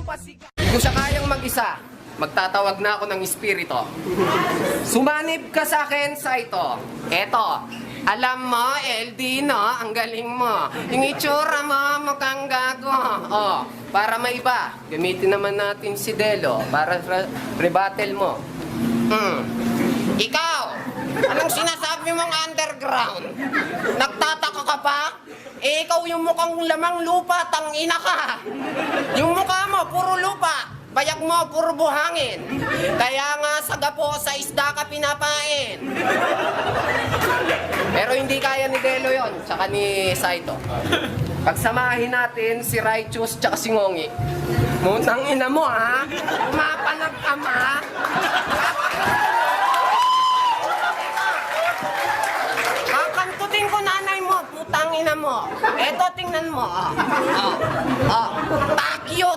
pasigaw. Hindi ko siya kayang mag-isa. Magtatawag na ako ng espiritu. Sumanib ka sa akin sa ito. Eto, alam mo, LD, no? Ang galing mo. Yung itsura mo, mukhang gago. Oh, para maiba, gamitin naman natin si Delo para rebuttal mo. Ikaw, anong sinasabi mong underground? Nagtataka ka pa? Eh, ikaw yung mukhang lamang lupa, tangina ka. Yung mukha mo, puro lupa. Bayag mo, puro buhangin. Kaya nga sa gapo, sa isda ka pinapain. Pero hindi kaya ni Delo yon, tsaka ni Saito. Pagsamahin natin si Righteous tsaka si Ngongi. Mutang ina mo, ha? Mapanag ka, ma? Kakantutin ko nanay mo, putang ina mo. Eto, tingnan mo. Takyo,